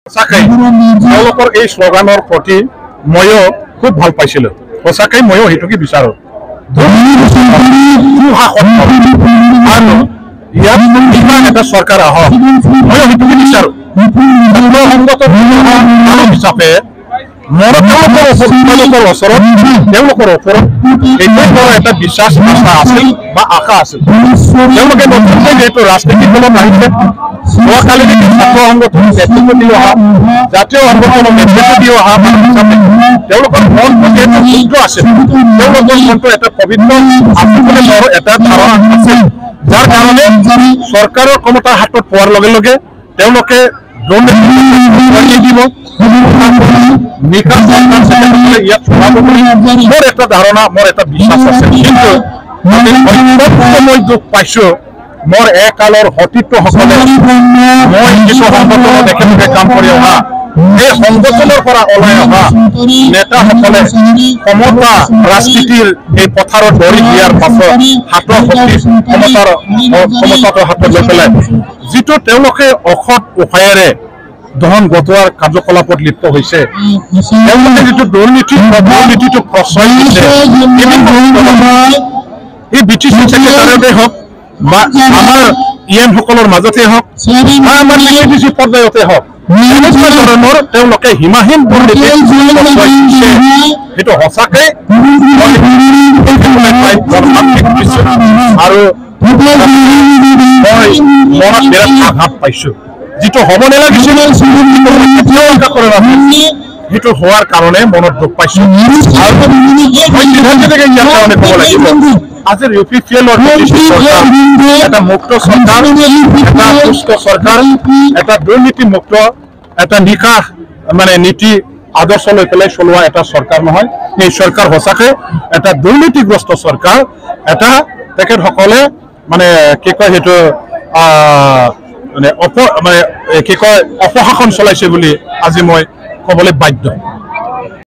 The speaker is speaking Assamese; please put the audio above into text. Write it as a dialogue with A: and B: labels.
A: তেওঁলোকৰ এই শ্লোগানৰ প্ৰতি ময়ো খুব ভাল পাইছিলোঁ সঁচাকৈ ময়ো সেইটোকে বিচাৰোঁ আৰু ইয়াত ইমান এটা চৰকাৰ আহক ময়ো সেইটোকে বিচাৰোঁ সংগঠন হিচাপে মোৰ তেওঁলোকৰ ওচৰত তেওঁলোকৰ ওপৰত এইটোৱে মোৰ এটা বিশ্বাস আশা আছিল বা আশা আছিল তেওঁলোকে নতুনকৈ যিহেতু ৰাজনীতিৰ দলত আহিছে যোৱাকালি ছাত্ৰ সংগঠনৰ নেতৃত্ব দি অহা জাতীয় সংগঠনৰ নেতৃত্ব দি অহা হিচাপে তেওঁলোকৰ মন প্ৰতি এটা সূত্ৰ আছিল তেওঁলোকৰ মনটো এটা পবিত্ৰ আছিল বুলি মোৰ এটা ধাৰণা আছিল যাৰ কাৰণে চৰকাৰৰ ক্ষমতা হাতত পোৱাৰ লগে লগে তেওঁলোকে দিব ইয়াত চলাব বুলি মোৰ এটা ধাৰণা মোৰ এটা বিশ্বাস আছে কিন্তু মই দুখ পাইছোঁ মোৰ একালৰ সতীৰ্থসকলে মই কিছু সংগঠনত একেলগে কাম কৰি অহা এই সংগঠনৰ পৰা ওলাই অহা নেতাসকলে ক্ষমতা ৰাজনীতিৰ এই পথাৰত ধৰি দিয়াৰ পাছত হাতৰ শক্তি ক্ষমতাটো হাতত লৈ পেলাই যিটো তেওঁলোকে অসৎ উপায়েৰে ধন গটোৱাৰ কাৰ্যকলাপত লিপ্ত হৈছে তেওঁলোকে যিটো দুৰ্নীতিটো প্ৰশ্ৰয় দিছে এই BTC ছেক্ৰেটাৰীতে হওক বা আমাৰ EM সকলৰ মাজতে হওক বা আমাৰ BTC পৰ্যায়তে হওক এনেকুৱা ধৰণৰ তেওঁলোকে সীমাহীন দুৰ্নীতি সেইটো সঁচাকৈ আৰু মই মনত বিৰাট আঘাত পাইছোঁ যিটো হ'ব নালাগিছিল সেইটো হোৱাৰ কাৰণে মনত দুখ পাইছোঁ আৰু ক'ব লাগিব আজিৰ UPPL-ৰ এটা মুক্ত চৰকাৰ এটা সুস্থ চৰকাৰ এটা দুৰ্নীতিমুক্ত এটা নিকাহ মানে নীতি আদৰ্শ লৈ পেলাই চলোৱা এটা চৰকাৰ নহয় এই চৰকাৰ সঁচাকৈ এটা দুৰ্নীতিগ্ৰস্ত চৰকাৰ এটা তেখেতসকলে মানে কি কয় সেইটো মানে কি কয় অপশাসন চলাইছে বুলি আজি মই ক'বলৈ বাধ্য